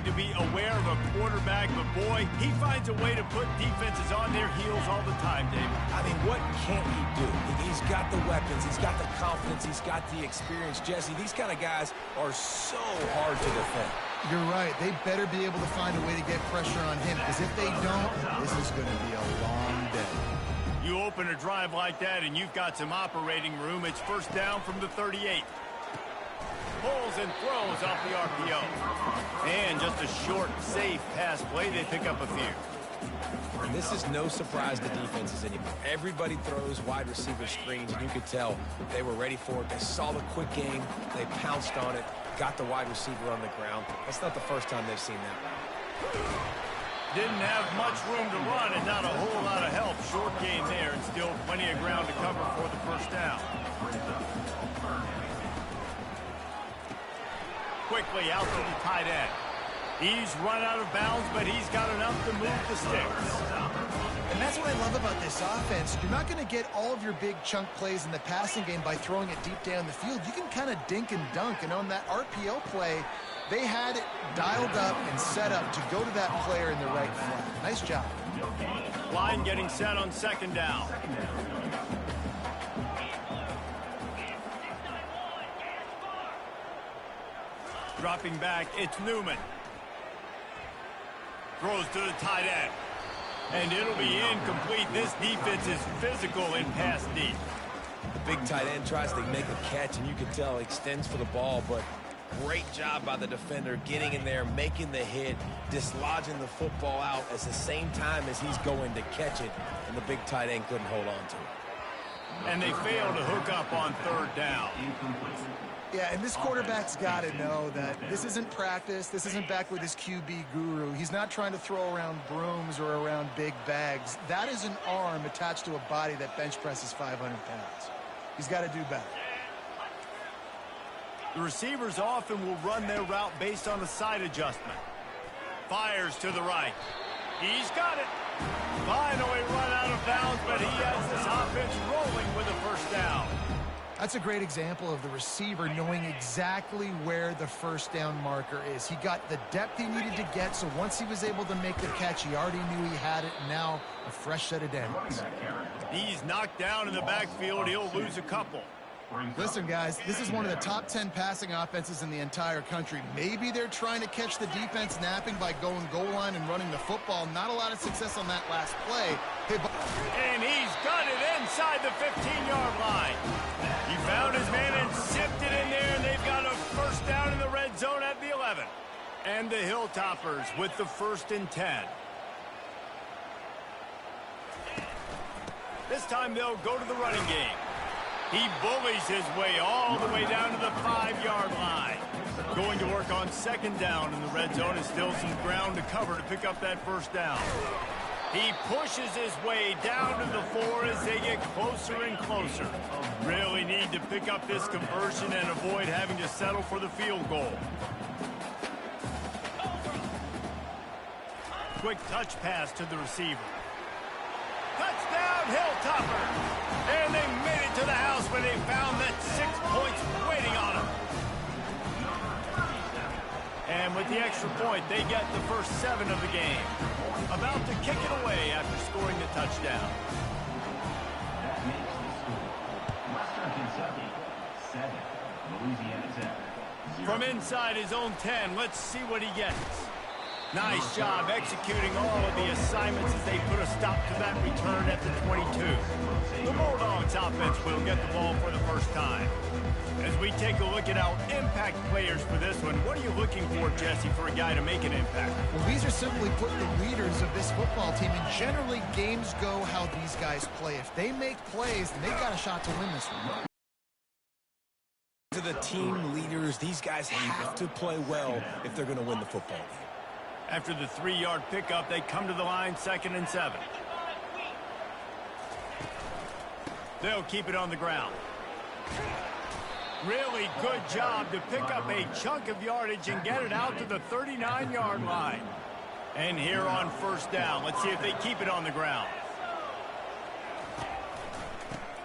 to be aware of a quarterback, but boy, he finds a way to put defenses on their heels all the time, David. I mean, what can't he do? He's got the weapons, he's got the confidence, he's got the experience. Jesse, these kind of guys are so hard to defend. You're right. They better be able to find a way to get pressure on him, because if they don't, this is going to be a long day. You open a drive like that, and you've got some operating room. It's first down from the 38. Pulls and throws off the RPO. And just a short, safe pass play. They pick up a few. And this is no surprise to defenses anymore. Everybody throws wide receiver screens, and you could tell they were ready for it. They saw the quick game. They pounced on it, got the wide receiver on the ground. That's not the first time they've seen that. Didn't have much room to run and not a whole lot of help. Short game there, and still plenty of ground to cover for the first down. Quickly out to the tight end. He's run out of bounds, but he's got enough to move the sticks. And that's what I love about this offense. You're not going to get all of your big chunk plays in the passing game by throwing it deep down the field. You can kind of dink and dunk. And on that RPO play, they had it dialed up and set up to go to that player in the right flat. Nice job. Line getting set on second down. Dropping back, it's Newman. Throws to the tight end. And it'll be incomplete. This defense is physical in pass deep. The big tight end tries to make a catch, and you can tell he extends for the ball, but great job by the defender getting in there, making the hit, dislodging the football out at the same time as he's going to catch it, and the big tight end couldn't hold on to it. And they fail to hook up on third down. Yeah, and this quarterback's got to know that this isn't practice. This isn't back with his QB guru. He's not trying to throw around brooms or around big bags. That is an arm attached to a body that bench presses 500 pounds. He's got to do better. The receivers often will run their route based on a side adjustment. Fires to the right. He's got it. Finally run out of bounds, but he has this offense rolling with a first down. That's a great example of the receiver knowing exactly where the first down marker is. He got the depth he needed to get, so once he was able to make the catch, he already knew he had it, and now a fresh set of downs. He's knocked down in the backfield. He'll lose a couple. Listen, guys, this is one of the top 10 passing offenses in the entire country. Maybe they're trying to catch the defense napping by going goal line and running the football. Not a lot of success on that last play. And he's got it inside the 15-yard line. He found his man and zipped it in there, and they've got a first down in the red zone at the 11. And the Hilltoppers with the 1st and 10. This time they'll go to the running game. He bullies his way all the way down to the 5-yard line. Going to work on second down in the red zone, and still some ground to cover to pick up that first down. He pushes his way down to the 4 as they get closer and closer. Really need to pick up this conversion and avoid having to settle for the field goal. Quick touch pass to the receiver. Touchdown, Hilltopper! And they made it to the house when they found that 6 points waiting on them. And with the extra point, they get the first 7 of the game. About to kick it away after scoring the touchdown. Western Kentucky, 7. Louisiana Tech, 0. From inside his own 10, let's see what he gets. Nice job executing all of the assignments as they put a stop to that return at the 22. The Bulldogs offense will get the ball for the first time. As we take a look at our impact players for this one, what are you looking for, Jesse, for a guy to make an impact? Well, these are simply put the leaders of this football team, and generally games go how these guys play. If they make plays, then they've got a shot to win this one. To the team leaders, these guys have to play well if they're going to win the football game. After the 3-yard pickup, they come to the line, 2nd and 7. They'll keep it on the ground. Really good job to pick up a chunk of yardage and get it out to the 39-yard line. And here on first down, let's see if they keep it on the ground.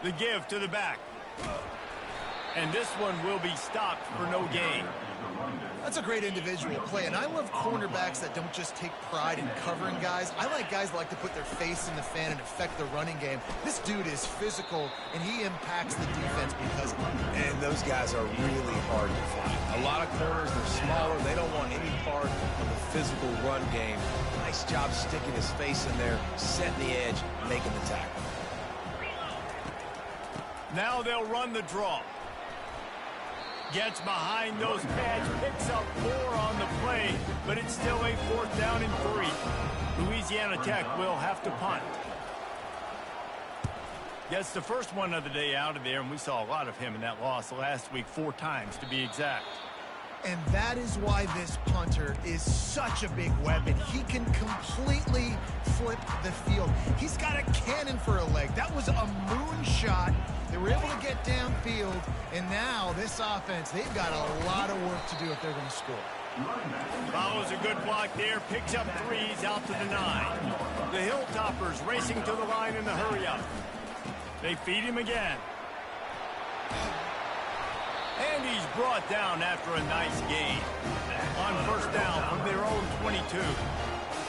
The give to the back. And this one will be stopped for no gain. That's a great individual play, and I love cornerbacks that don't just take pride in covering guys. I like guys that like to put their face in the fan and affect the running game. This dude is physical, and he impacts the defense because of it. And those guys are really hard to find. A lot of corners, they're smaller. They don't want any part of the physical run game. Nice job sticking his face in there, setting the edge, making the tackle. Now they'll run the draw. Gets behind those pads, picks up 4 on the play, but it's still a 4th down and 3. Louisiana Tech will have to punt. Gets the first one of the day out of there, and we saw a lot of him in that loss last week, 4 times to be exact. And that is why this punter is such a big weapon. He can completely flip the field. He's got a cannon for a leg. That was a moonshot. They were able to get downfield, and now this offense, they've got a lot of work to do if they're going to score. Follows a good block there, picks up 3s out to the 9. The Hilltoppers racing to the line in the hurry-up. They feed him again. And he's brought down after a nice gain. On 1st down from their own 22.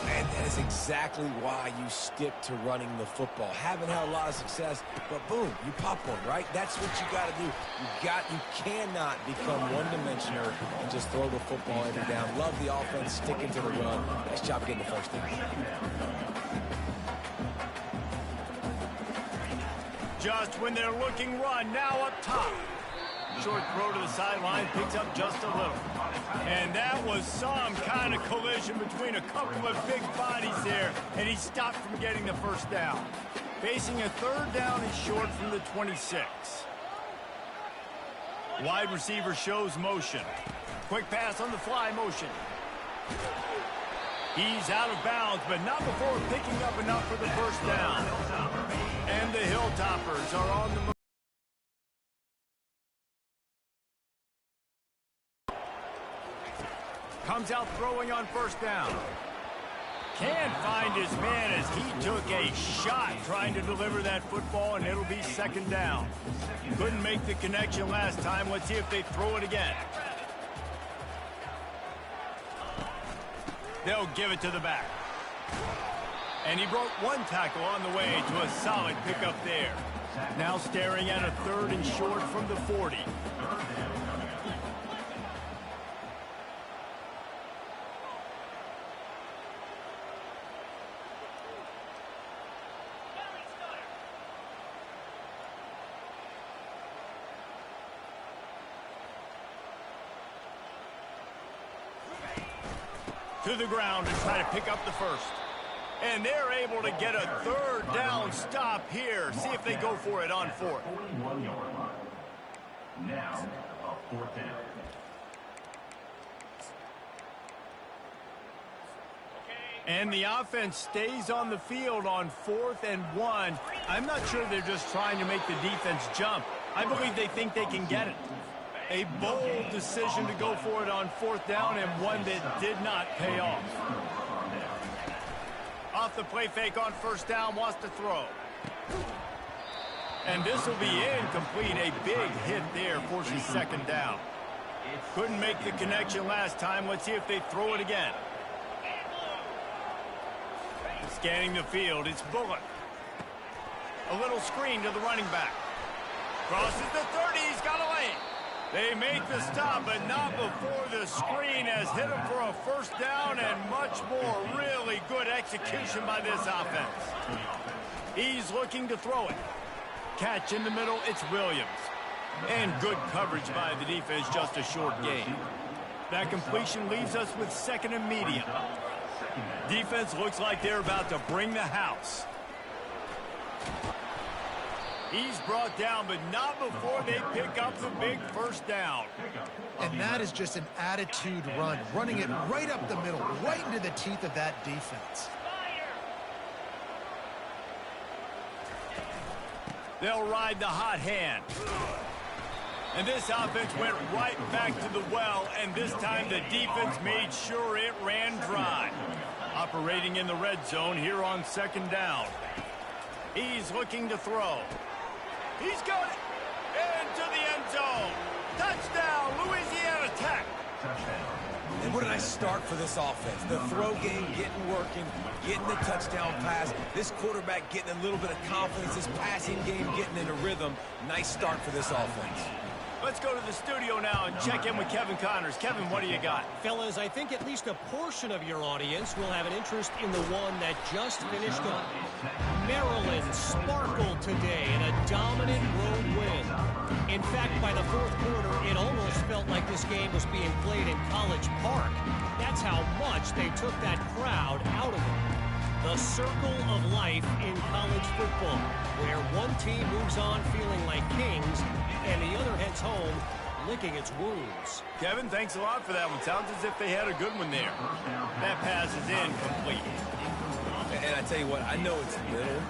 And that is exactly why you stick to running the football. Haven't had a lot of success, but boom, you pop one, right? That's what you got to do. You cannot become one-dimensional and just throw the football every down. Love the offense, sticking to the run. Nice job getting the 1st down. Just when they're looking run, now up top. Short throw to the sideline, picks up just a little. And that was some kind of collision between a couple of big bodies there, and he stopped from getting the 1st down. Facing a 3rd down and short from the 26. Wide receiver shows motion. Quick pass on the fly motion. He's out of bounds, but not before picking up enough for the 1st down. And the Hilltoppers are on the move. Comes out throwing on 1st down. Can't find his man as he took a shot trying to deliver that football, and it'll be 2nd down. Couldn't make the connection last time. Let's see if they throw it again. They'll give it to the back. And he broke 1 tackle on the way to a solid pickup there. Now staring at a 3rd and short from the 40. To the ground and try to pick up the 1st. And they're able to get a 3rd down stop here. See if they go for it on 4th. 41-yard line. Now, a 4th down. And the offense stays on the field on 4th and 1. I'm not sure they're just trying to make the defense jump. I believe they think they can get it. A bold decision to go for it on 4th down, and one that did not pay off. Off the play fake on 1st down, wants to throw. And this will be incomplete. A big hit there forces 2nd down. Couldn't make the connection last time. Let's see if they throw it again. Scanning the field, it's Bullock. A little screen to the running back. Crosses the 30, he's got a lane. They make the stop, but not before the screen has hit him for a 1st down, and much more. Really good execution by this offense. He's looking to throw it. Catch in the middle, it's Williams. And good coverage by the defense, just a short gain. That completion leaves us with 2nd and medium. Defense looks like they're about to bring the house. He's brought down, but not before they pick up the big 1st down. And that is just an attitude run, running it right up the middle, right into the teeth of that defense. They'll ride the hot hand. And this offense went right back to the well, and this time the defense made sure it ran dry. Operating in the red zone here on 2nd down. He's looking to throw. He's got it into the end zone. Touchdown, Louisiana Tech. Touchdown. what a nice start for this offense. The throw game getting working, getting the touchdown pass. This quarterback getting a little bit of confidence. This passing game getting in a rhythm. Nice start for this offense. Let's go to the studio now and check in with Kevin Connors. Kevin, what do you got? Fellas, I think at least a portion of your audience will have an interest in the one that just finished up. Maryland sparkled today in a dominant road win. In fact, by the fourth quarter, it almost felt like this game was being played in College Park. That's how much they took that crowd out of it. The circle of life in college football, where one team moves on feeling like kings and the other heads home licking its wounds. Kevin, thanks a lot for that one. Sounds as if they had a good one there. That pass is incomplete. And I tell you what, I know it's little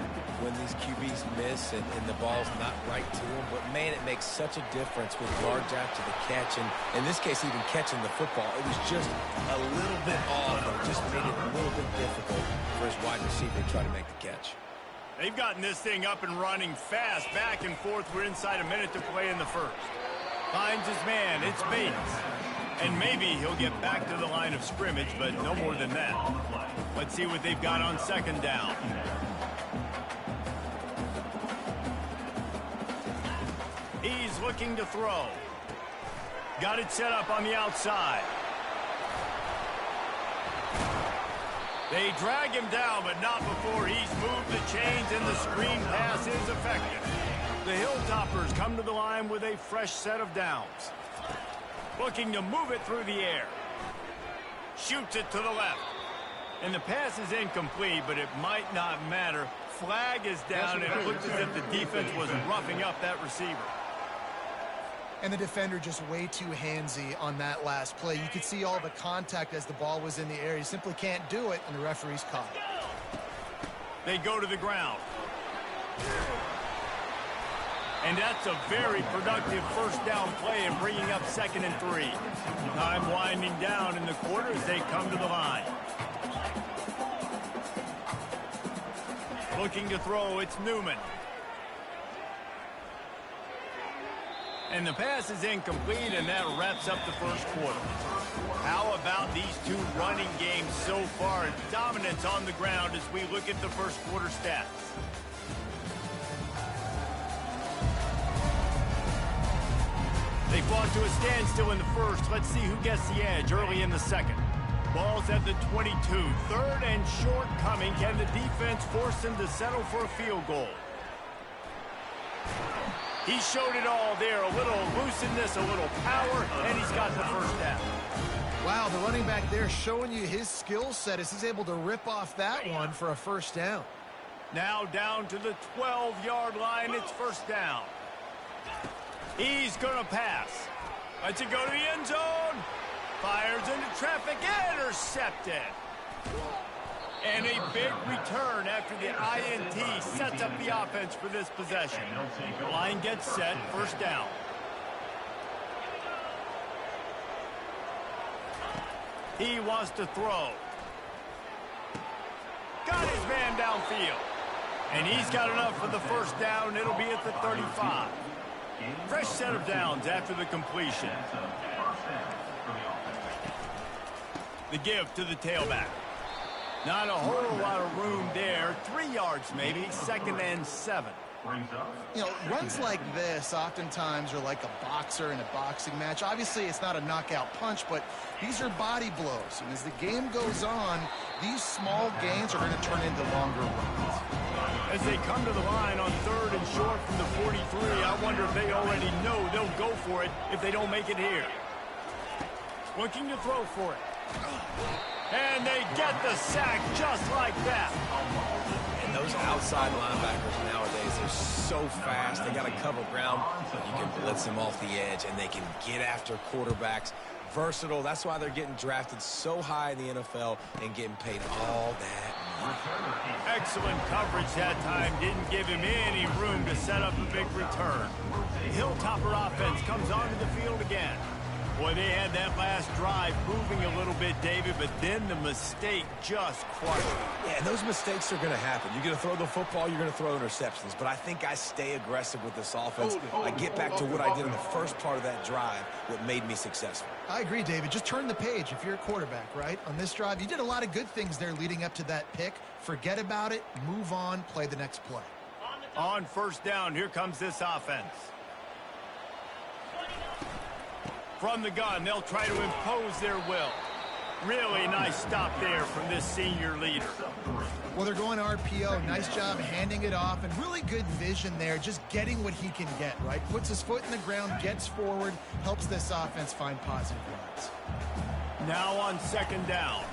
when these QBs miss and the ball's not right to them, but man, it makes such a difference with yards after the catch, and in this case, even catching the football. It was just a little bit off, or just made it a little bit difficult for his wide receiver to try to make the catch. They've gotten this thing up and running fast, back and forth. We're inside a minute to play in the first. Finds his man, it's Bates. And maybe he'll get back to the line of scrimmage, but no more than that. Let's see what they've got on second down. He's looking to throw. Got it set up on the outside. They drag him down, but not before he's moved the chains, and the screen pass is effective. The Hilltoppers come to the line with a fresh set of downs. Looking to move it through the air. Shoots it to the left. And the pass is incomplete, but it might not matter. Flag is down, and it looks as if the defense was roughing up that receiver. And the defender just way too handsy on that last play. You could see all the contact as the ball was in the air. He simply can't do it, and the referee's caught it. They go to the ground. And that's a very productive first down play and bringing up 2nd and 3. Time winding down in the quarter as they come to the line. Looking to throw, it's Newman. And the pass is incomplete, and that wraps up the first quarter. How about these two running games so far? Dominance on the ground as we look at the first quarter stats. They fought to a standstill in the first. Let's see who gets the edge early in the second. Ball's at the 22. 3rd and short coming. Can the defense force them to settle for a field goal? He showed it all there. A little looseness, a little power, and he's got the first down. Wow, the running back there showing you his skill set as he's able to rip off that one for a first down. Now down to the 12-yard line. It's first down. He's going to pass. Lets it go to the end zone. Fires into traffic. Intercepted. And a big return after the INT sets up the offense for this possession. The line gets set. First down. He wants to throw. Got his man downfield. And he's got enough for the first down. It'll be at the 35. Fresh set of downs after the completion. The give to the tailback. Not a whole lot of room there. 3 yards maybe. 2nd and 7. You know, runs like this oftentimes are like a boxer in a boxing match. Obviously, it's not a knockout punch, but these are body blows. And as the game goes on, these small gains are going to turn into longer runs. As they come to the line on 3rd and short from the 43, I wonder if they already know they'll go for it if they don't make it here. Looking to throw for it. And they get the sack just like that. And those outside linebackers nowadays, they're so fast. They got to cover ground, but you can blitz them off the edge, and they can get after quarterbacks. Versatile. That's why they're getting drafted so high in the NFL and getting paid all that money. Excellent coverage that time. Didn't give him any room to set up a big return. The Hilltopper offense comes onto the field again. Boy, they had that last drive moving a little bit, David, but then the mistake just crushed it. Yeah, and those mistakes are going to happen. You're going to throw the football, you're going to throw interceptions. But I think I stay aggressive with this offense. I get back to what I did in the first part of that drive, what made me successful. I agree, David. Just turn the page if you're a quarterback, right? On this drive, you did a lot of good things there leading up to that pick. Forget about it, move on, play the next play. On first down, here comes this offense. From the gun, they'll try to impose their will. Really nice stop there from this senior leader. Well, they're going RPO. Nice job handing it off, and really good vision there, just getting what he can get, right? Puts his foot in the ground, gets forward, helps this offense find positive yards. Now on second down.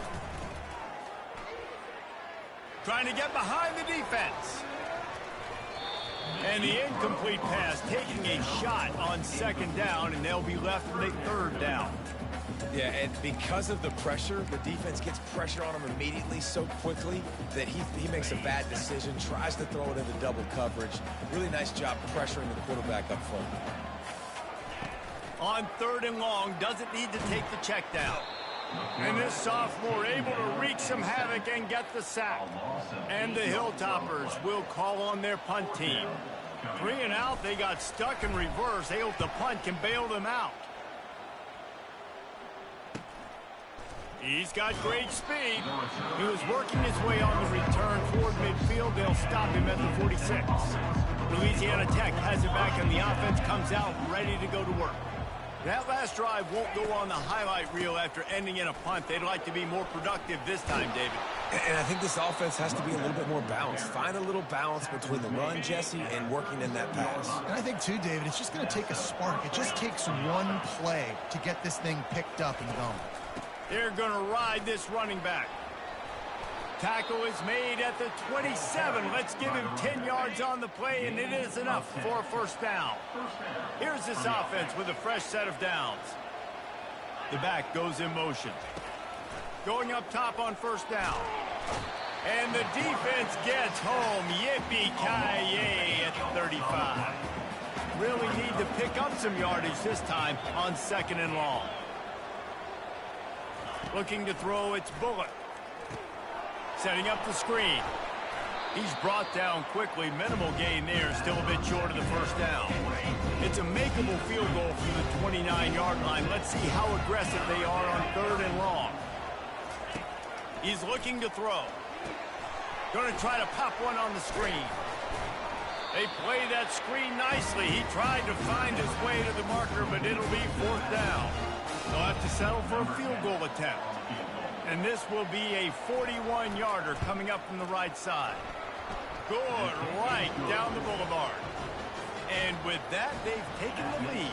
Trying to get behind the defense. And the incomplete pass taking a shot on second down, and they'll be left with a third down. Yeah, and because of the pressure, the defense gets pressure on him immediately so quickly that he makes a bad decision, tries to throw it into double coverage. Really nice job pressuring the quarterback up front. On third and long, doesn't need to take the check down. And this sophomore able to wreak some havoc and get the sack. And the Hilltoppers will call on their punt team. 3 and out, they got stuck in reverse. They hope the punt can bail them out. He's got great speed. He was working his way on the return toward midfield. They'll stop him at the 46. Louisiana Tech has it back, and the offense comes out ready to go to work. That last drive won't go on the highlight reel after ending in a punt. They'd like to be more productive this time, David. And I think this offense has to be a little bit more balanced. Find a little balance between the run, Jesse, and working in that pass. And I think, too, David, it's just going to take a spark. It just takes one play to get this thing picked up and going. They're going to ride this running back. Tackle is made at the 27. Let's give him 10 yards on the play, and it is enough for a first down. Here's this offense with a fresh set of downs. The back goes in motion. Going up top on first down. And the defense gets home. Yippee-ki-yay at the 35. Really need to pick up some yardage this time on second and long. Looking to throw, it's Bullock. Setting up the screen. He's brought down quickly. Minimal gain there. Still a bit short of the first down. It's a makeable field goal from the 29-yard line. Let's see how aggressive they are on third and long. He's looking to throw. Going to try to pop one on the screen. They play that screen nicely. He tried to find his way to the marker, but it'll be fourth down. They'll have to settle for a field goal attempt. And this will be a 41-yarder coming up from the right side. Good right down the boulevard. And with that, they've taken the lead.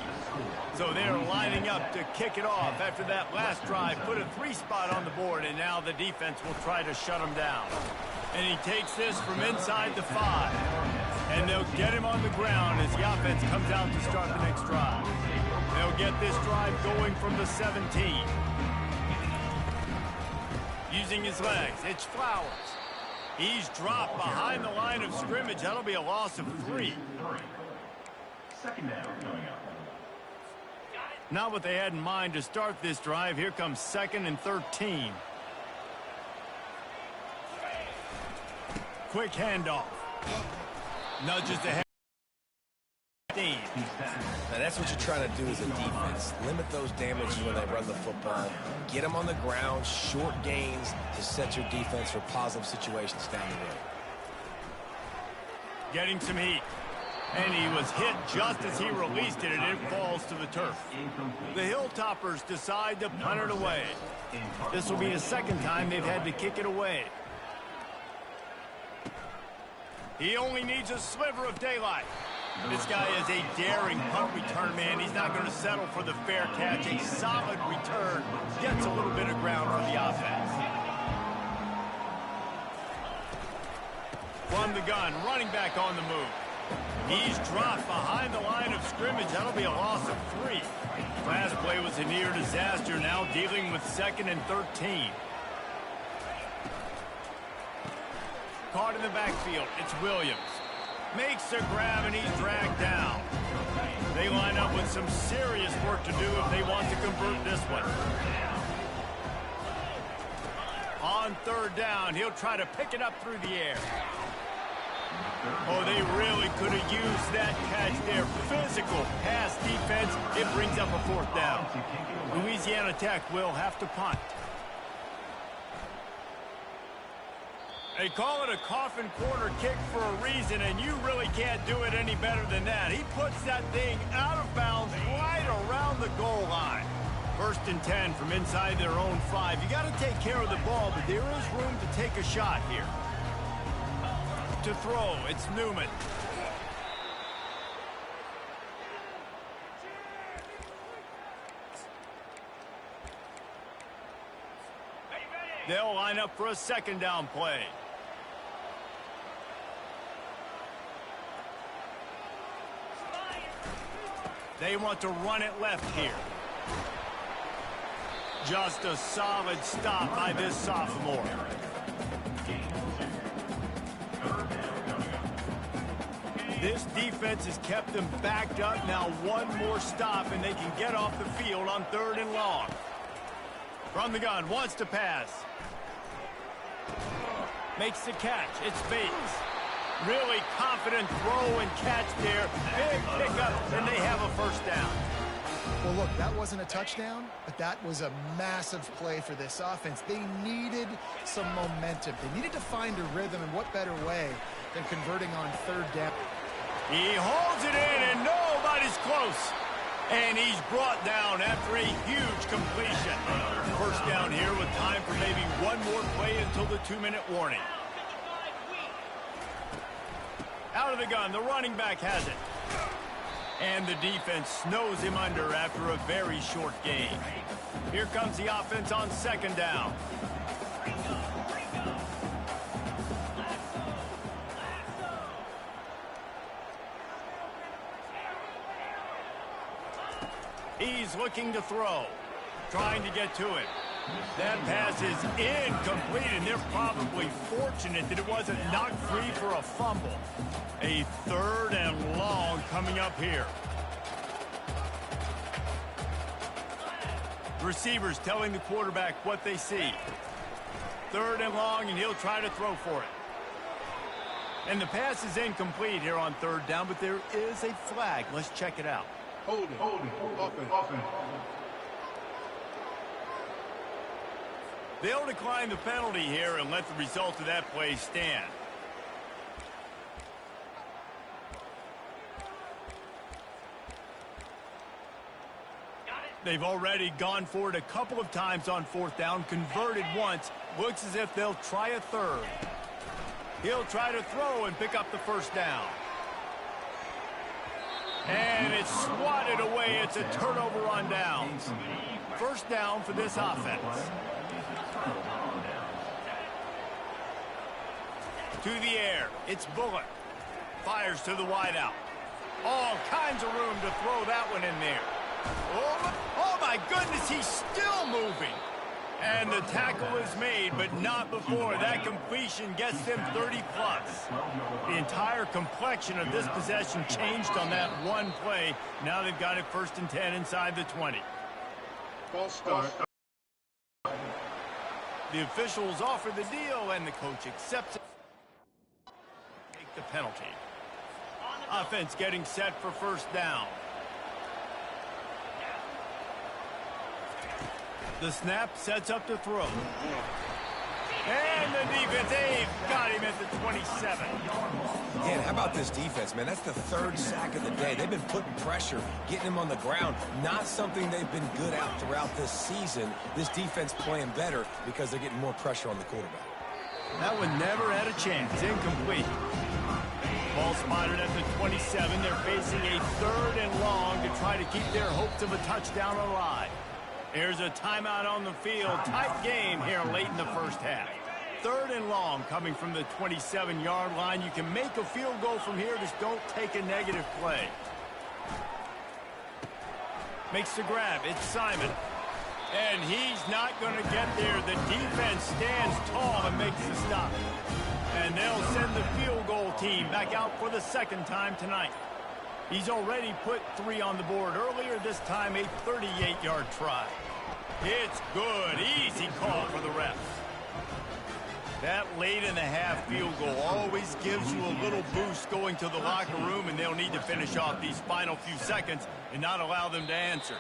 So they're lining up to kick it off after that last drive. Put a 3-spot on the board, and now the defense will try to shut him down. And he takes this from inside the 5. And they'll get him on the ground as the offense comes out to start the next drive. They'll get this drive going from the 17. Using his legs, it's Flowers. He's dropped behind the line of scrimmage. That'll be a loss of 3. Second down coming up. Not what they had in mind to start this drive. Here comes 2nd and 13. Quick handoff. Nudges ahead. Now that's what you're trying to do as a defense. Limit those damages when they run the football. Get them on the ground, short gains to set your defense for positive situations down the road. Getting some heat. And he was hit just as he released it, and it falls to the turf. The Hilltoppers decide to punt it away. This will be the second time they've had to kick it away. He only needs a sliver of daylight. This guy is a daring punt return man. He's not going to settle for the fair catch. A solid return. Gets a little bit of ground for the offense. From the gun, running back on the move. He's dropped behind the line of scrimmage. That'll be a loss of 3. Last play was a near disaster. Now dealing with 2nd and 13. Caught in the backfield. It's Williams. Makes the grab, and he's dragged down. They line up with some serious work to do if they want to convert this one. On third down, he'll try to pick it up through the air. Oh, they really could have used that catch there. Physical pass defense. It brings up a fourth down. Louisiana Tech will have to punt. They call it a coffin corner kick for a reason, and you really can't do it any better than that. He puts that thing out of bounds right around the goal line. 1st and 10 from inside their own 5. You got to take care of the ball, but there is room to take a shot here. To throw, it's Newman. They'll line up for a 2nd down play. They want to run it left here. Just a solid stop by this sophomore. This defense has kept them backed up. Now one more stop and they can get off the field on 3rd and long. From the gun, wants to pass. Makes the catch. It's Bates. Really confident throw and catch there. Big pickup, and they have a 1st down. Well, look, that wasn't a touchdown, but that was a massive play for this offense. They needed some momentum. They needed to find a rhythm, and what better way than converting on 3rd down. He holds it in, and nobody's close. And he's brought down after a huge completion. 1st down here with time for maybe one more play until the 2-minute warning. Out of the gun, the running back has it. And the defense snows him under after a very short game. Here comes the offense on 2nd down. He's looking to throw, trying to get to it. That pass is incomplete, and they're probably fortunate that it wasn't knocked free for a fumble. A 3rd and long coming up here. Receivers telling the quarterback what they see. 3rd and long, and he'll try to throw for it. And the pass is incomplete here on 3rd down, but there is a flag. Let's check it out. Holding. Offense. They'll decline the penalty here and let the result of that play stand. They've already gone for it a couple of times on 4th down, converted once. Looks as if they'll try a 3rd. He'll try to throw and pick up the 1st down. And it's swatted away. It's a turnover on downs. 1st down for this offense. To the air. It's Bullock. Fires to the wideout. All kinds of room to throw that one in there. Oh my goodness, he's still moving. And the tackle is made, but not before. That completion gets them 30+. The entire complexion of this possession changed on that one play. Now they've got it 1st and 10 inside the 20. False start. The officials offer the deal, and the coach accepts it. Take the penalty. Offense getting set for 1st down. The snap sets up to throw. And the defense, they've got him at the 27. Yeah, how about this defense, man? That's the 3rd sack of the day. They've been putting pressure, getting him on the ground. Not something they've been good at throughout this season. This defense playing better because they're getting more pressure on the quarterback. That one never had a chance. Incomplete. Ball spotted at the 27. They're facing a 3rd and long to try to keep their hopes of a touchdown alive. There's a timeout on the field. Tight game here late in the 1st half. 3rd and long coming from the 27-yard line. You can make a field goal from here. Just don't take a negative play. Makes the grab. It's Simon. And he's not going to get there. The defense stands tall and makes the stop. And they'll send the field goal team back out for the 2nd time tonight. He's already put 3 on the board earlier, this time a 38-yard try. It's good. Easy call for the refs. That late-in-the-half field goal always gives you a little boost going to the locker room, and they'll need to finish off these final few seconds and not allow them to answer.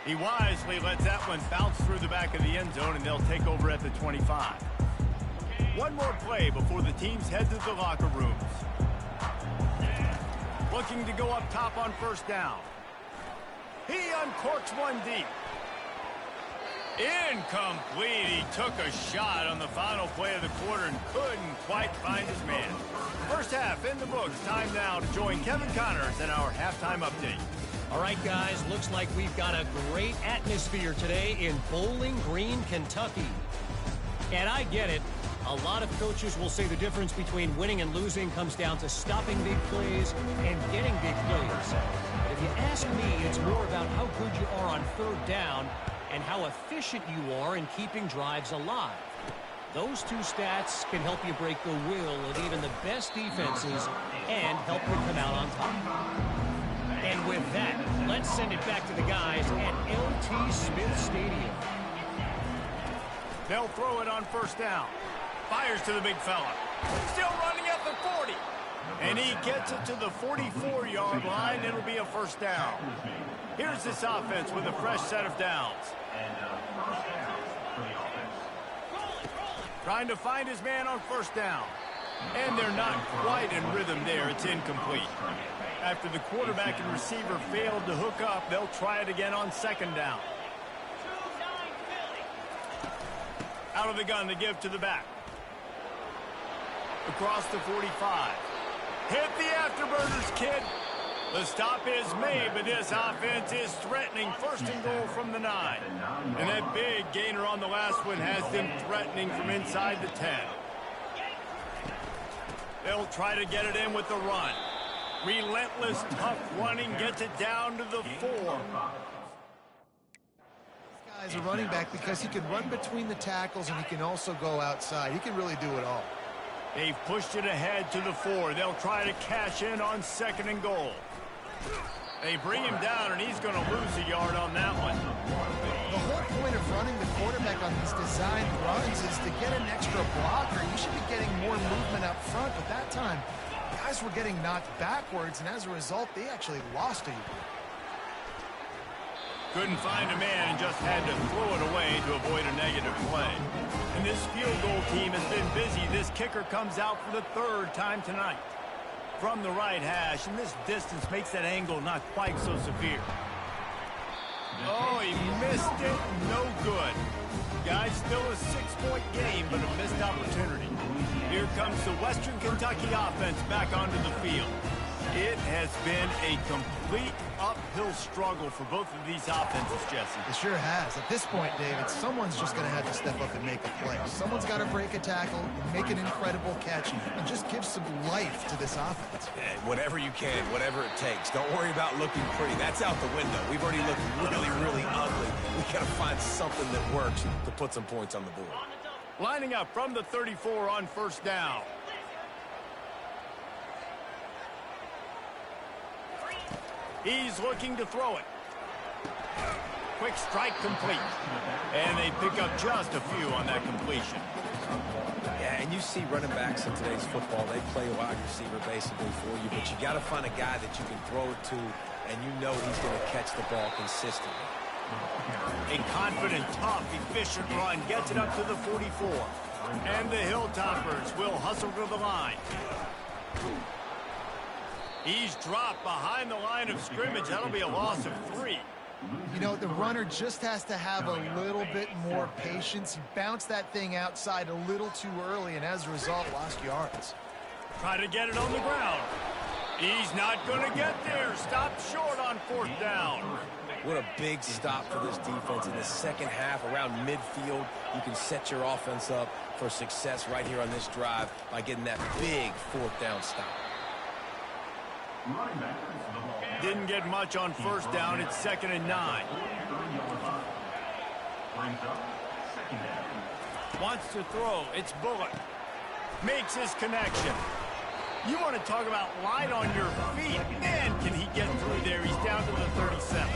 He wisely lets that one bounce through the back of the end zone, and they'll take over at the 25. One more play before the teams head to the locker rooms. Looking to go up top on first down. He uncorks one deep. Incomplete. He took a shot on the final play of the quarter and couldn't quite find his man. First half in the books. Time now to join Kevin Connors in our halftime update. All right, guys, looks like we've got a great atmosphere today in Bowling Green, Kentucky. And I get it. A lot of coaches will say the difference between winning and losing comes down to stopping big plays and getting big plays. But if you ask me, it's more about how good you are on third down and how efficient you are in keeping drives alive. Those two stats can help you break the will of even the best defenses and help you come out on top. And with that, let's send it back to the guys at LT Smith Stadium. They'll throw it on first down. Fires to the big fella. Still running at the 40. And he gets it to the 44-yard line. It'll be a first down. Here's this offense with a fresh set of downs. Trying to find his man on first down. And they're not quite in rhythm there. It's incomplete. After the quarterback and receiver failed to hook up, they'll try it again on second down. Out of the gun to give to the back. Across the 45. Hit the afterburners, kid. The stop is made, but this offense is threatening first and goal from the 9. And that big gainer on the last one has them threatening from inside the 10. They'll try to get it in with the run. Relentless, tough running gets it down to the 4. This guy's a running back because he can run between the tackles and he can also go outside. He can really do it all. They've pushed it ahead to the 4. They'll try to cash in on second and goal. They bring him down, and he's going to lose a yard on that one. The whole point of running the quarterback on these designed runs is to get an extra blocker. You should be getting more movement up front, but that time, guys were getting knocked backwards, and as a result, they actually lost a yard. Couldn't find a man and just had to throw it away to avoid a negative play. And this field goal team has been busy. This kicker comes out for the 3rd time tonight. From the right hash, and this distance makes that angle not quite so severe. Oh, he missed it. No good. Guys, still a 6-point game, but a missed opportunity. Here comes the Western Kentucky offense back onto the field. It has been a complete uphill struggle for both of these offenses, Jesse. It sure has. At this point, David, someone's just going to have to step up and make a play. Someone's got to break a tackle, make an incredible catch, and just give some life to this offense. Yeah, whatever you can, whatever it takes. Don't worry about looking pretty. That's out the window. We've already looked really, really ugly. We got to find something that works to put some points on the board. Lining up from the 34 on first down. He's looking to throw it. Quick strike complete. And they pick up just a few on that completion. Yeah, and you see running backs in today's football, they play wide receiver basically for you, but you got to find a guy that you can throw it to, and you know he's going to catch the ball consistently. A confident, tough, efficient run gets it up to the 44. And the Hilltoppers will hustle to the line. He's dropped behind the line of scrimmage. That'll be a loss of 3. You know, the runner just has to have a little bit more patience. He bounced that thing outside a little too early, and as a result, lost yards. Try to get it on the ground. He's not going to get there. Stopped short on 4th down. What a big stop for this defense in the second half. Around midfield, you can set your offense up for success right here on this drive by getting that big 4th down stop. Didn't get much on first down. It's 2nd and 9. Wants to throw. It's Bullock. Makes his connection. You want to talk about light on your feet. Man, can he get through there. He's down to the 37.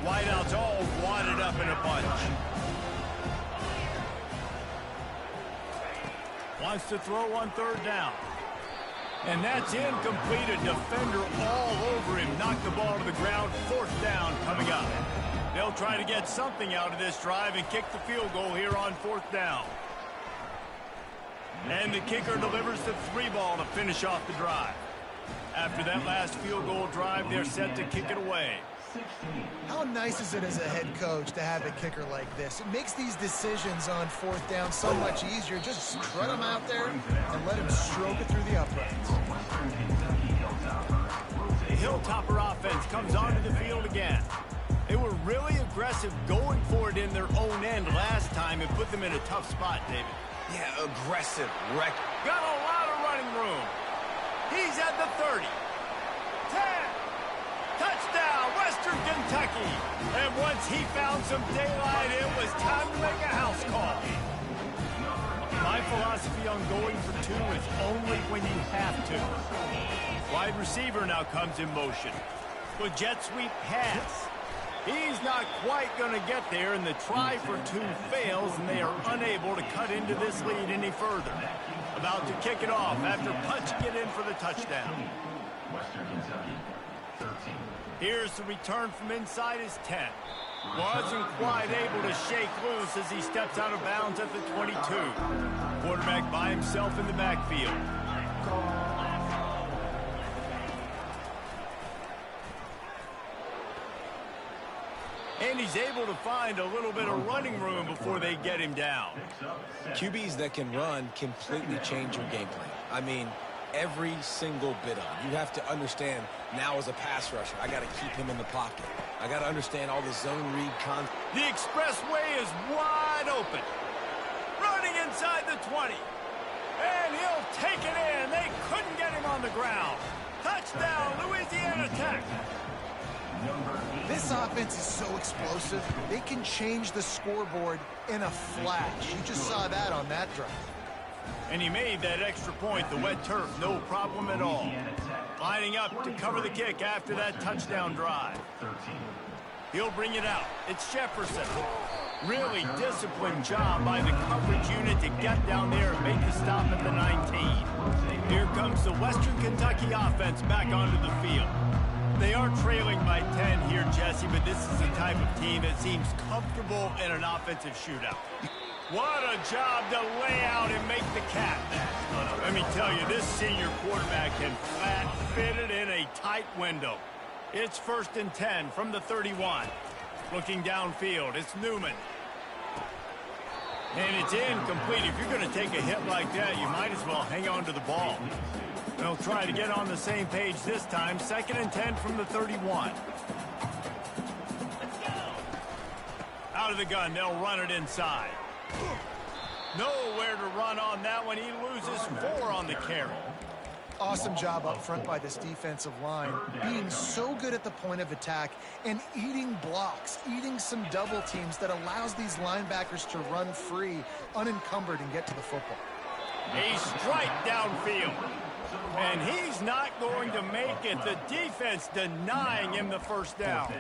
Wideouts all wadded up in a bunch. Wants to throw on 3rd down. And that's incomplete. A defender all over him. Knocked the ball to the ground. 4th down coming up. They'll try to get something out of this drive and kick the field goal here on 4th down. And the kicker delivers the 3 ball to finish off the drive. After that last field goal drive, they're set to kick it away. How nice is it as a head coach to have a kicker like this? It makes these decisions on 4th down so much easier. Just strut him out there and let him stroke it through the uprights. The Hilltopper offense comes onto the field again. They were really aggressive going for it in their own end last time and put them in a tough spot, David. Yeah, aggressive. Got a lot of running room. He's at the 30. 10. Touchdown, Western Kentucky. And once he found some daylight, it was time to make a house call. My philosophy on going for 2 is only when you have to. Wide receiver now comes in motion. With jet sweep pass. He's not quite going to get there, and the try for 2 fails, and they are unable to cut into this lead any further. About to kick it off after punching it in for the touchdown. Western Kentucky, 13. Here's the return from inside his 10. Wasn't quite able to shake loose as he steps out of bounds at the 22. Quarterback by himself in the backfield. And he's able to find a little bit of running room before they get him down. QBs that can run completely change your game plan. I mean, every single bit of it. You have to understand now as a pass rusher, I got to keep him in the pocket. I got to understand all the zone read The expressway is wide open. Running inside the 20. And he'll take it in. They couldn't get him on the ground. Touchdown, Louisiana Tech. This offense is so explosive, they can change the scoreboard in a flash. You just saw that on that drive. And he made that extra point, the wet turf, no problem at all. Lining up to cover the kick after that touchdown drive. He'll bring it out. It's Jefferson. Really disciplined job by the coverage unit to get down there and make the stop at the 19. Here comes the Western Kentucky offense back onto the field. They are trailing by 10 here, Jesse, but this is the type of team that seems comfortable in an offensive shootout. What a job to lay out and make the catch. Let me tell you, this senior quarterback can flat fit it in a tight window. It's 1st and 10 from the 31. Looking downfield, it's Newman. And it's incomplete. If you're going to take a hit like that, you might as well hang on to the ball. They'll try to get on the same page this time. 2nd and 10 from the 31. Out of the gun, they'll run it inside. Nowhere to run on that one. He loses 4 on the carry. Awesome job up front by this defensive line, being so good at the point of attack and eating blocks, eating some double teams that allows these linebackers to run free, unencumbered, and get to the football. A strike downfield. And he's not going to make it. The defense denying him the 1st down.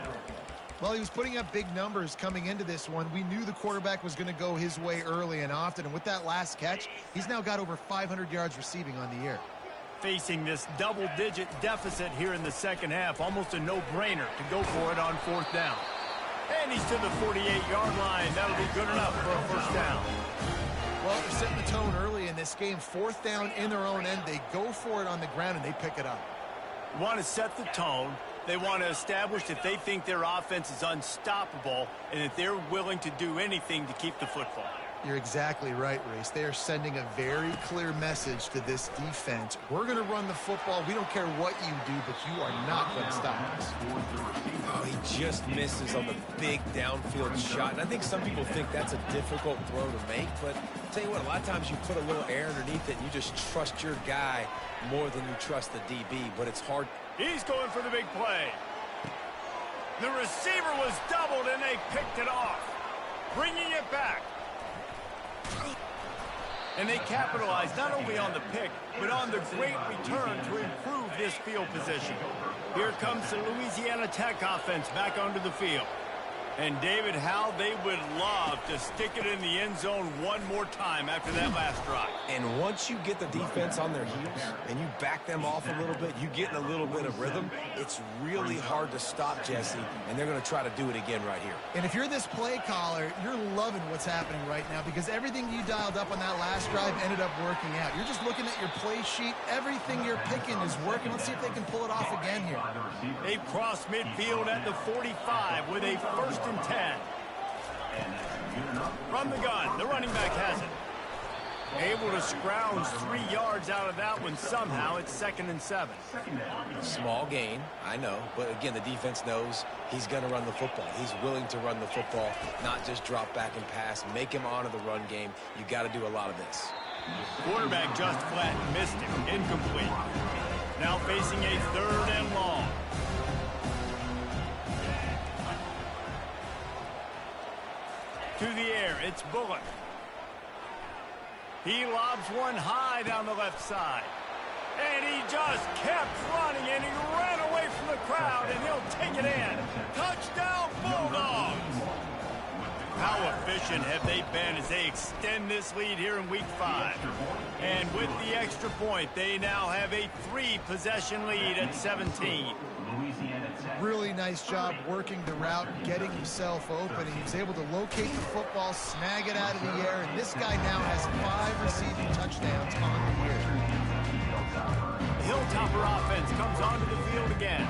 Well, he was putting up big numbers coming into this one. We knew the quarterback was going to go his way early and often. And with that last catch, he's now got over 500 yards receiving on the year. Facing this double-digit deficit here in the 2nd half, almost a no-brainer to go for it on 4th down. And he's to the 48-yard line. That'll be good enough for a 1st down. Well, they're setting the tone early in this game. 4th down in their own end. They go for it on the ground, and they pick it up. You want to set the tone. They want to establish that they think their offense is unstoppable and that they're willing to do anything to keep the football. You're exactly right, Reese. They are sending a very clear message to this defense. We're going to run the football. We don't care what you do, but you are not going to stop us. Oh, he just misses on the big downfield shot. And I think some people think that's a difficult throw to make. But I'll tell you what, a lot of times you put a little air underneath it and you just trust your guy more than you trust the DB. But it's hard. He's going for the big play. The receiver was doubled, and they picked it off. Bringing it back. And they capitalized not only on the pick, but on the great return to improve this field position. Here comes the Louisiana Tech offense back onto the field. And David, how they would love to stick it in the end zone one more time after that last drive. And once you get the defense on their heels and you back them off a little bit, you get in a little bit of rhythm, it's really hard to stop, Jesse, and they're going to try to do it again right here. And if you're this play caller, you're loving what's happening right now because everything you dialed up on that last drive ended up working out. You're just looking at your play sheet. Everything you're picking is working. Let's see if they can pull it off again here. They've crossed midfield at the 45 with a 1st and 10. From the gun, the running back has it. Able to scrounge 3 yards out of that one somehow. It's 2nd and 7. Small gain, I know, but again, the defense knows he's going to run the football. He's willing to run the football, not just drop back and pass, make him honor the run game. You got to do a lot of this. Quarterback just flat missed it, incomplete. Now facing a 3rd and long. To the air, it's Bullock. He lobs one high down the left side. And he just kept running, and he ran away from the crowd, and he'll take it in. Touchdown, Bulldogs! How efficient have they been as they extend this lead here in Week 5? And with the extra point, they now have a 3-possession lead at 17. Really nice job working the route, getting himself open. He was able to locate the football, snag it out of the air, and this guy now has 5 receiving touchdowns on the year. The Hilltopper offense comes onto the field again.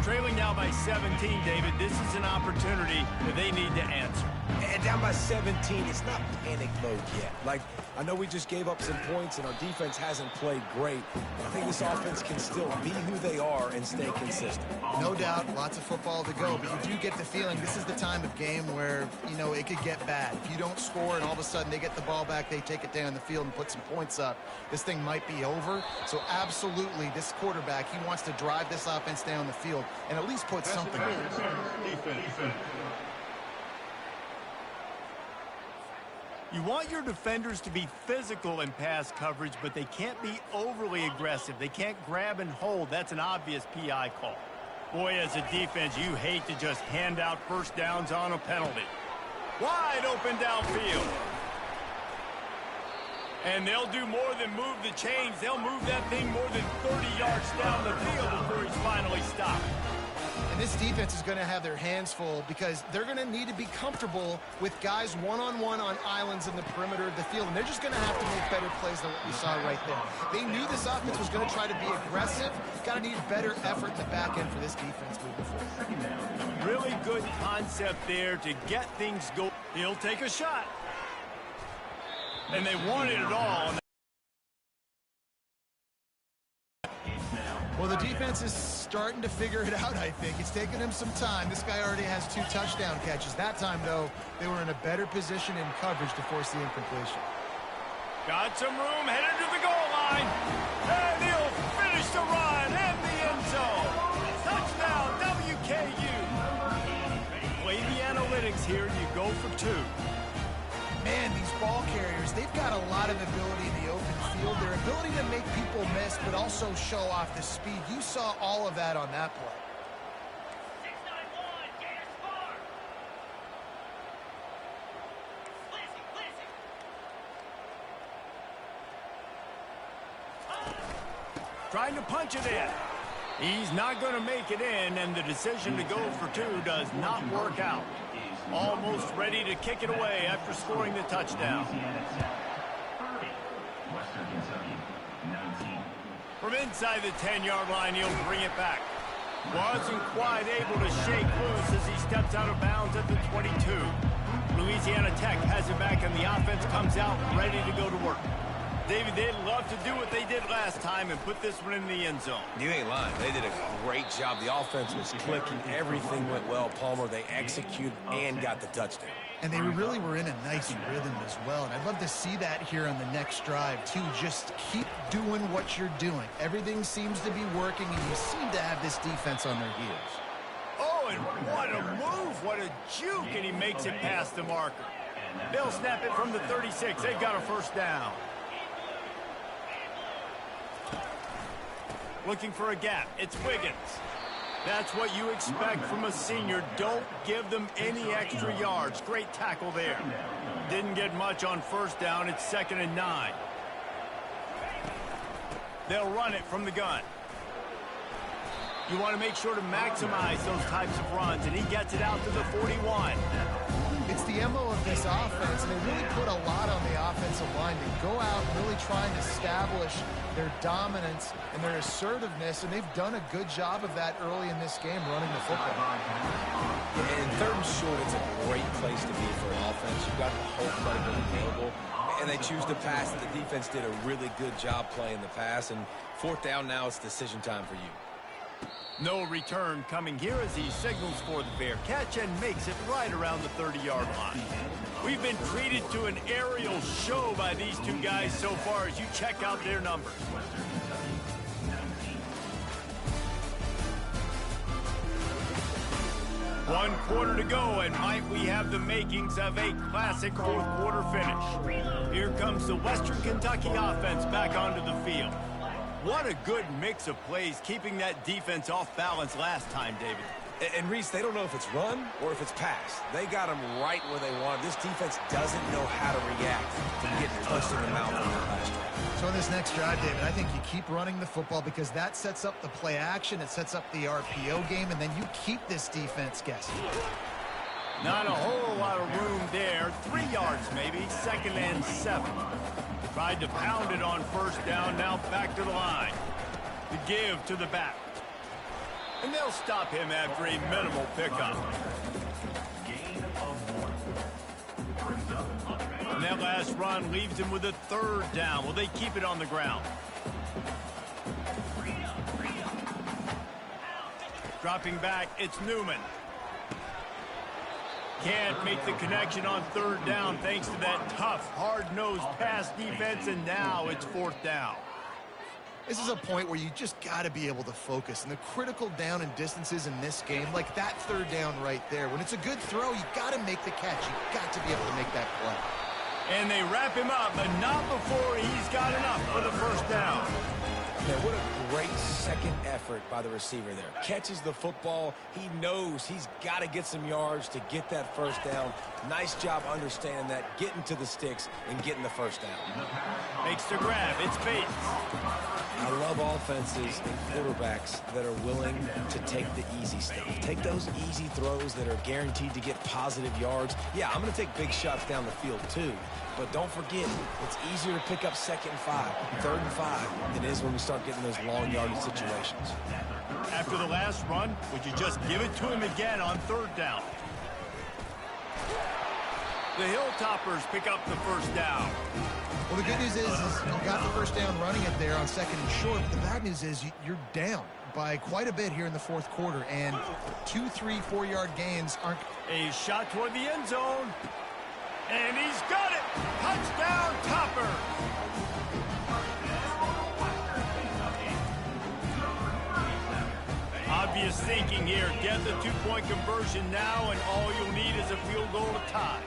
Trailing now by 17, David. This is an opportunity that they need to answer. And down by 17, it's not panic mode yet. Like, I know we just gave up some points and our defense hasn't played great, but I think this offense can still be who they are and stay consistent. No doubt, lots of football to go, but you do get the feeling this is the time of game where, you know, it could get bad. If you don't score and all of a sudden they get the ball back, they take it down the field and put some points up, this thing might be over. So absolutely, this quarterback, he wants to drive this offense down the field and at least put something in. Defense. You want your defenders to be physical in pass coverage, but they can't be overly aggressive. They can't grab and hold. That's an obvious PI call. Boy, as a defense, you hate to just hand out first downs on a penalty. Wide open downfield. And they'll do more than move the chains. They'll move that thing more than 30 yards down the field before he's finally stopped. And this defense is going to have their hands full because they're going to need to be comfortable with guys one-on-one on islands in the perimeter of the field. And they're just going to have to make better plays than what we saw right there. They knew this offense was going to try to be aggressive. Got to need better effort in the back end for this defense moving forward. Really good concept there to get things going. He'll take a shot. And they wanted it all. Well, the defense is starting to figure it out, I think. It's taken him some time. This guy already has 2 touchdown catches. That time, though, they were in a better position in coverage to force the incompletion. Got some room, headed to the goal line. And he'll finish the run in the end zone. Touchdown, WKU. Play the analytics here. You go for 2. Man, these ball carriers, they've got a lot of ability in the open field. Their ability to make people miss, but also show off the speed. You saw all of that on that play. Trying to punch it in. He's not going to make it in, and the decision to go for 2 does not work out. Almost ready to kick it away after scoring the touchdown. From inside the 10-yard line, he'll bring it back. Wasn't quite able to shake loose as he steps out of bounds at the 22. Louisiana Tech has it back, and the offense comes out ready to go to work. David, they'd love to do what they did last time and put this one in the end zone. You ain't lying. They did a great job. The offense was clicking. Everything went well, Palmer. They executed and got the touchdown. And they really were in a nice rhythm as well. And I'd love to see that here on the next drive, too. Just keep doing what you're doing. Everything seems to be working, and you seem to have this defense on their heels. Oh, and what a move. What a juke, and he makes it past the marker. They'll snap it from the 36. They've got a first down. Looking for a gap. It's Wiggins. That's what you expect from a senior. Don't give them any extra yards. Great tackle there. Didn't get much on first down. It's 2nd and 9. They'll run it from the gun. You want to make sure to maximize those types of runs, and he gets it out to the 41. It's the MO of this offense, and they really put a lot on the offensive line to go out and really try and establish their dominance and their assertiveness, and they've done a good job of that early in this game, running the football. And 3rd and short, it's a great place to be for an offense. You've got the whole playbook available, and they choose to pass. The defense did a really good job playing the pass, and 4th down now, it's decision time for you. No return coming here as he signals for the fair catch and makes it right around the 30-yard line. We've been treated to an aerial show by these two guys so far as you check out their numbers. One quarter to go, and might we have the makings of a classic 4th quarter finish. Here comes the Western Kentucky offense back onto the field. What a good mix of plays, keeping that defense off balance last time, David. And Reese, they don't know if it's run or if it's pass. They got them right where they want. This defense doesn't know how to react to getting punched in the mouth on that last drive. So in this next drive, David, I think you keep running the football because that sets up the play action, it sets up the RPO game, and then you keep this defense guessing. Not a whole lot of room there. 3 yards maybe, 2nd and 7. Tried to pound it on first down, now back to the line. The give to the back. And they'll stop him after a minimal pickup. And that last run leaves him with a 3rd down. Will they keep it on the ground? Dropping back, it's Newman. Can't make the connection on 3rd down thanks to that tough, hard-nosed pass defense, and now it's 4th down. This is a point where you just got to be able to focus. And the critical down and distances in this game, like that 3rd down right there, when it's a good throw, you got to make the catch. You got to be able to make that play. And they wrap him up, but not before he's got enough for the 1st down. Man, what a great second effort by the receiver there. Catches the football. He knows he's got to get some yards to get that 1st down. Nice job understanding that, getting to the sticks and getting the 1st down. Makes the grab. It's Bates. I love offenses and quarterbacks that are willing to take the easy stuff. Take those easy throws that are guaranteed to get positive yards. Yeah, I'm going to take big shots down the field too. But don't forget, it's easier to pick up 2nd and 5, 3rd and 5 than it is when we start getting those long yardage situations. After the last run, would you just give it to him again on 3rd down? The Hilltoppers pick up the 1st down. Well, the good news is you got the 1st down running it there on 2nd and short. But the bad news is you're down by quite a bit here in the 4th quarter. And 2, 3, 4-yard gains aren't... A shot toward the end zone. And he's got it! Touchdown, Topper! Obvious thinking here. Get the 2-point conversion now, and all you'll need is a field goal to tie.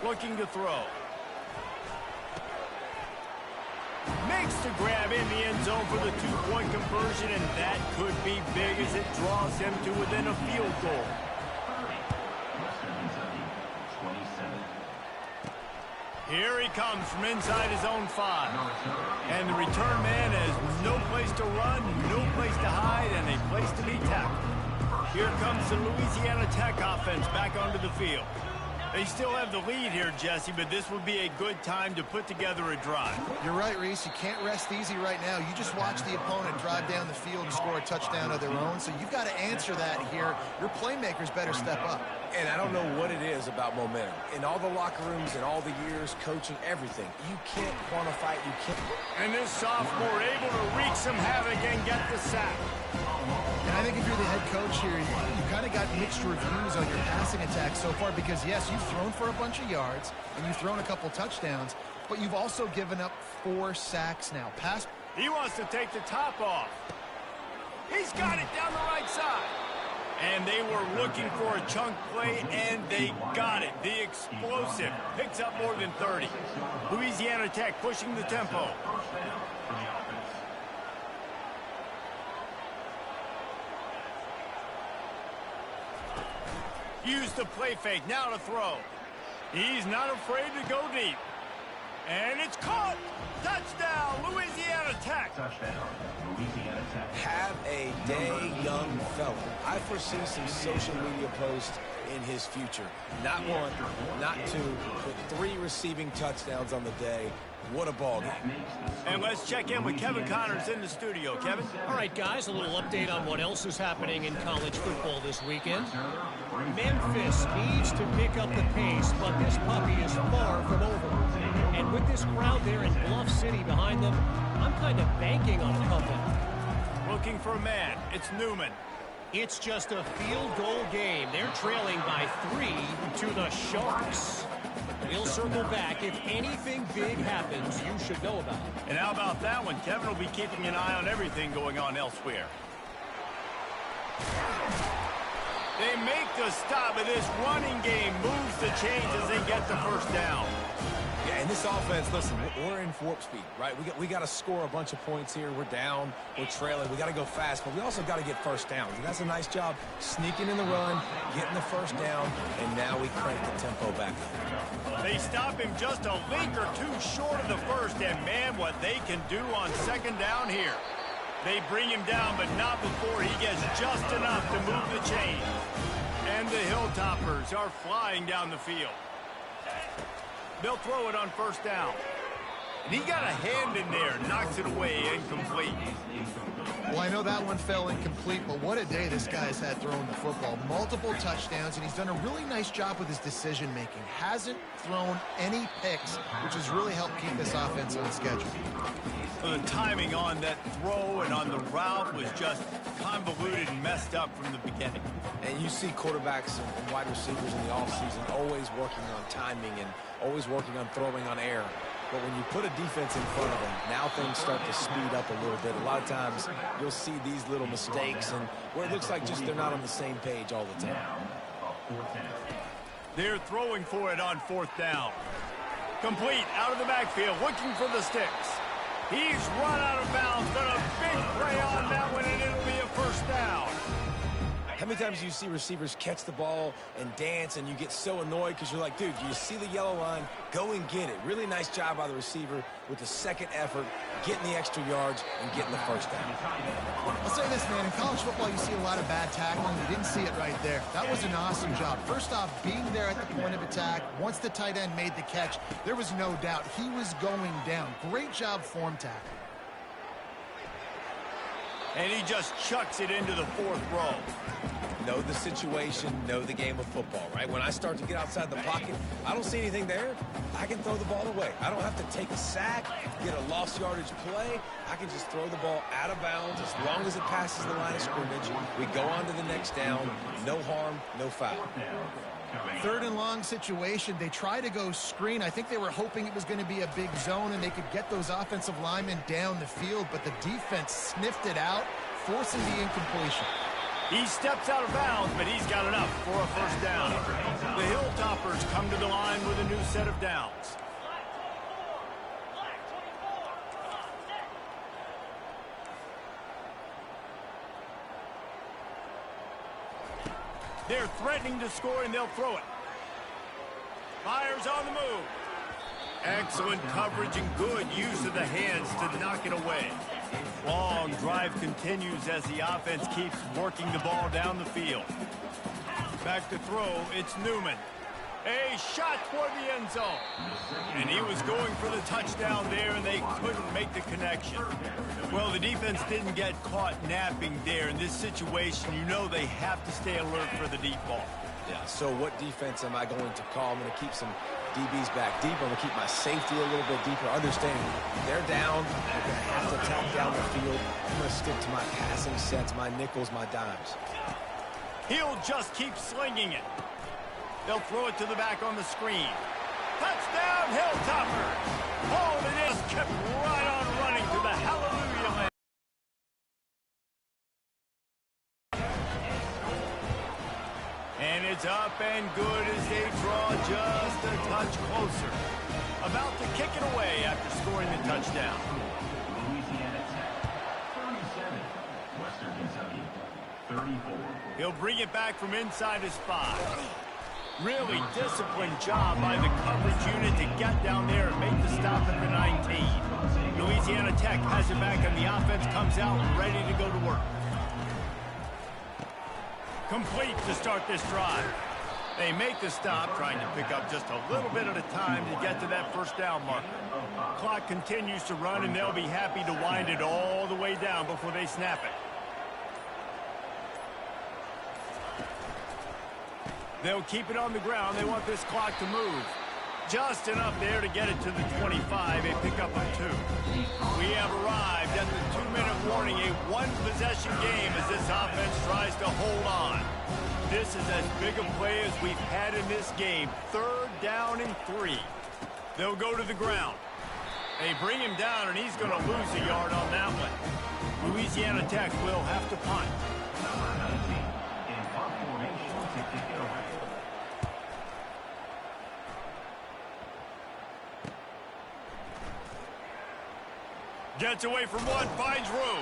Looking to throw. Makes the grab in the end zone for the 2-point conversion, and that could be big as it draws him to within a field goal. Here he comes from inside his own 5. And the return man has no place to run, no place to hide, and a place to be tackled. Here comes the Louisiana Tech offense back onto the field. They still have the lead here, Jesse, but this would be a good time to put together a drive. You're right, Reese. You can't rest easy right now. You just watch the opponent drive down the field and score a touchdown of their own, so you've got to answer that here. Your playmakers better step up. And I don't know what it is about momentum. In all the locker rooms, in all the years, coaching, everything, you can't quantify it. You can't. And this sophomore able to wreak some havoc and get the sack. And I think if you're the head coach here, you kind of got mixed reviews on your passing attack so far because, yes, you've thrown for a bunch of yards and you've thrown a couple touchdowns, but you've also given up 4 sacks now. He wants to take the top off. He's got it down the right side. And they were looking for a chunk play, and they got it. The explosive picks up more than 30. Louisiana Tech pushing the tempo. Use the play fake, now to throw. He's not afraid to go deep. And it's caught. Touchdown, Louisiana Tech. Touchdown, Louisiana Tech. Have a day, young fella. I foresee some social media posts in his future. Not one, not two, but 3 receiving touchdowns on the day. What a ball game. And let's check in with Kevin Connors in the studio. Kevin? All right, guys, a little update on what else is happening in college football this weekend. Memphis needs to pick up the pace, but this puppy is far from over. And with this crowd there in Bluff City behind them, I'm kind of banking on a comeback. Looking for a man. It's Newman. It's just a field goal game. They're trailing by 3 to the Sharks. We'll circle back. If anything big happens, you should know about it. And how about that one? Kevin will be keeping an eye on everything going on elsewhere. They make the stop, but this running game moves the chains as they get the first down. Yeah, and this offense, listen, we're in warp speed, right? We got to score a bunch of points here. We're down, we're trailing. We got to go fast, but we also got to get first downs. And that's a nice job sneaking in the run, getting the first down, and now we crank the tempo back up. They stop him just a link or two short of the first, and man, what they can do on second down here. They bring him down, but not before he gets just enough to move the chain. And the Hilltoppers are flying down the field. They'll throw it on first down. And he got a hand in there, knocks it away, incomplete. Well, I know that one fell incomplete, but what a day this guy's had throwing the football. Multiple touchdowns, and he's done a really nice job with his decision-making. Hasn't thrown any picks, which has really helped keep this offense on schedule. So the timing on that throw and on the route was just convoluted and messed up from the beginning. And you see quarterbacks and wide receivers in the offseason always working on timing and always working on throwing on air. But when you put a defense in front of them, now things start to speed up a little bit. A lot of times you'll see these little mistakes and where it looks like just they're not on the same page all the time. They're throwing for it on fourth down. Complete out of the backfield, looking for the sticks. He's run out of bounds, but a big play on that one, and it'll be a first down. How many times do you see receivers catch the ball and dance and you get so annoyed because you're like, dude, you see the yellow line, go and get it. Really nice job by the receiver with the second effort, getting the extra yards and getting the first down. I'll say this, man, in college football you see a lot of bad tackling. You didn't see it right there. That was an awesome job. First off, being there at the point of attack, once the tight end made the catch, there was no doubt he was going down. Great job form tackle. And he just chucks it into the fourth row. Know the situation, know the game of football, right? When I start to get outside the pocket, I don't see anything there. I can throw the ball away. I don't have to take a sack, get a lost yardage play. I can just throw the ball out of bounds as long as it passes the line of scrimmage. We go on to the next down. No harm, no foul. Third and long situation. They try to go screen. I think they were hoping it was going to be a big zone and they could get those offensive linemen down the field, but the defense sniffed it out, forcing the incompletion. He steps out of bounds, but he's got enough for a first down. The Hilltoppers come to the line with a new set of downs. They're threatening to score, and they'll throw it. Fires on the move. Excellent coverage and good use of the hands to knock it away. Long drive continues as the offense keeps working the ball down the field. Back to throw, it's Newman. A shot toward the end zone. And he was going for the touchdown there, and they couldn't make the connection. Well, the defense didn't get caught napping there. In this situation, you know they have to stay alert for the deep ball. Yeah, so what defense am I going to call? I'm going to keep some DBs back deep. I'm going to keep my safety a little bit deeper. Understanding they're down. They're going to have to attack down the field. I'm going to stick to my passing sets, my nickels, my dimes. He'll just keep slinging it. They'll throw it to the back on the screen. Touchdown, Hilltopper. Oh, it is kept right on running to the hallelujah land. It's up and good as they draw just a touch closer. About to kick it away after scoring the touchdown. Louisiana Tech, 37. Western Kentucky, 34. He'll bring it back from inside his 5. Really disciplined job by the coverage unit to get down there and make the stop at the 19. Louisiana Tech has it back, and the offense comes out ready to go to work. Complete to start this drive. They make the stop, trying to pick up just a little bit at a time to get to that first down marker. Clock continues to run, and they'll be happy to wind it all the way down before they snap it. They'll keep it on the ground. They want this clock to move. Just enough there to get it to the 25. A pickup of 2. We have arrived at the 2-minute warning, a one-possession game as this offense tries to hold on. This is as big a play as we've had in this game. 3rd down and 3. They'll go to the ground. They bring him down, and he's going to lose a yard on that one. Louisiana Tech will have to punt. Number 19, in punt formation to kick it away. Gets away from one, finds room.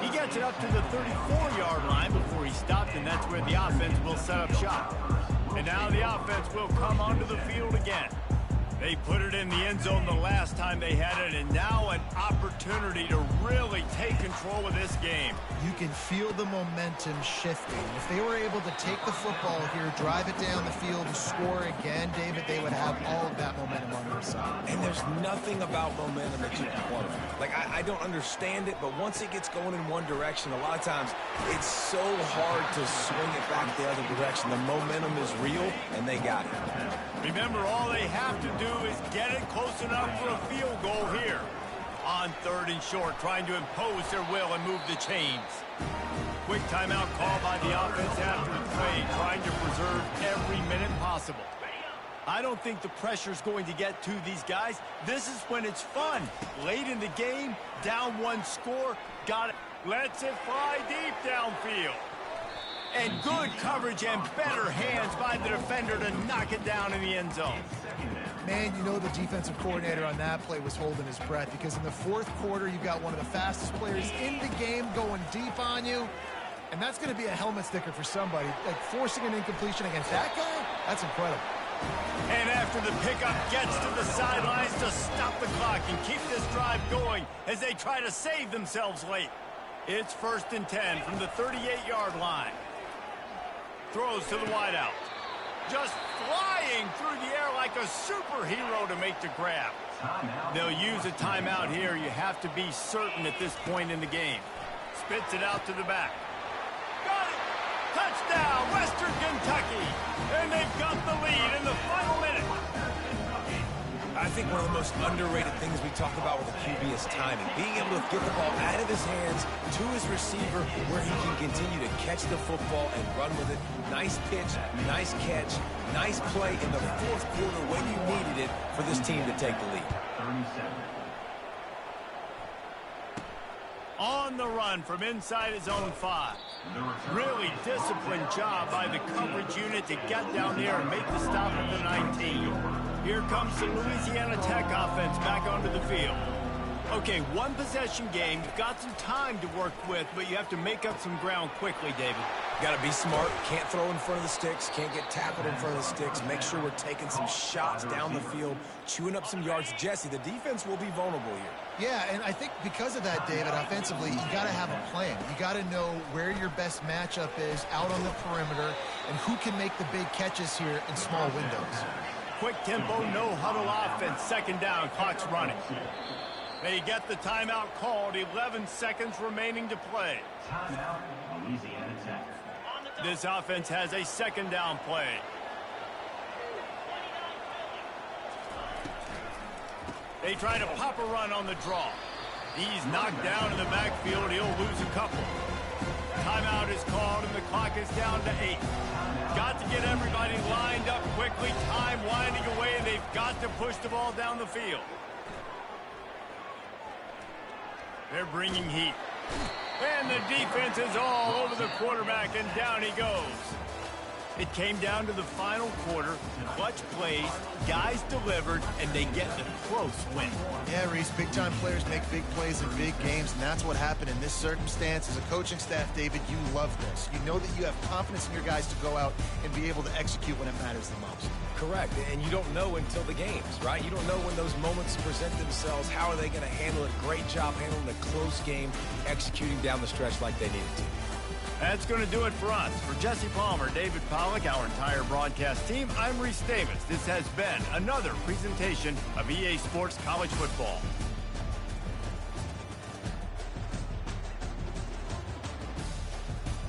He gets it up to the 34-yard line before he stopped, and that's where the offense will set up shop. And now the offense will come onto the field again. They put it in the end zone the last time they had it, and now an opportunity to really take control of this game. You can feel the momentum shifting. If they were able to take the football here, drive it down the field, and score again, David, they would have all of that momentum on their side. And there's nothing about momentum that you can quantify. Like, I don't understand it, but once it gets going in one direction, a lot of times it's so hard to swing it back the other direction. The momentum is real, and they got it. Remember, all they have to do is get it close enough for a field goal here. On 3rd and short, trying to impose their will and move the chains. Quick timeout call by the offense after the play, trying to preserve every minute possible. I don't think the pressure's going to get to these guys. This is when it's fun. Late in the game, down 1 score, got it. Lets it fly deep downfield. And good coverage and better hands by the defender to knock it down in the end zone. Man, you know the defensive coordinator on that play was holding his breath, because in the 4th quarter, you've got one of the fastest players in the game going deep on you. And that's going to be a helmet sticker for somebody. Like, forcing an incompletion against that guy, that's incredible. And after the pickup, gets to the sidelines to stop the clock and keep this drive going as they try to save themselves late. It's 1st and 10 from the 38-yard line. Throws to the wideout. Just flying through the air like a superhero to make the grab. They'll use a timeout here. You have to be certain at this point in the game. Spits it out to the back. Got it! Touchdown, Western Kentucky! And they've got the lead in the final minute. I think one of the most underrated things we talk about with a QB is timing. Being able to get the ball out of his hands to his receiver where he can continue to catch the football and run with it. Nice pitch, nice catch, nice play in the 4th quarter when you needed it for this team to take the lead. 37. On the run from inside his own 5. Really disciplined job by the coverage unit to get down there and make the stop at the 19. Here comes the Louisiana Tech offense back onto the field. Okay, 1-possession game. You've got some time to work with, but you have to make up some ground quickly, David. Got to be smart. Can't throw in front of the sticks. Can't get tackled in front of the sticks. Make sure we're taking some shots down the field, chewing up some yards. Jesse, the defense will be vulnerable here. Yeah, and I think because of that, David, offensively, you got to have a plan. You got to know where your best matchup is out on the perimeter and who can make the big catches here in small windows. Quick tempo, no huddle offense. 2nd down, clock's running. They get the timeout called. 11 seconds remaining to play. Timeout, Louisiana Tech. This offense has a 2nd down play. They try to pop a run on the draw. He's knocked down in the backfield. He'll lose a couple. Timeout is called, and the clock is down to 8. Got to get everybody lined up quickly. Time winding away, and they've got to push the ball down the field. They're bringing heat. And the defense is all over the quarterback, and down he goes. It came down to the final quarter, clutch plays, guys delivered, and they get the close win. Yeah, Reese, big-time players make big plays in big games, and that's what happened in this circumstance. As a coaching staff, David, you love this. You know that you have confidence in your guys to go out and be able to execute when it matters the most. Correct, and you don't know until the games, right? You don't know when those moments present themselves. How are they going to handle it? Great job handling the close game, executing down the stretch like they needed to. That's going to do it for us. For Jesse Palmer, David Pollack, our entire broadcast team, I'm Reese Davis. This has been another presentation of EA Sports College Football.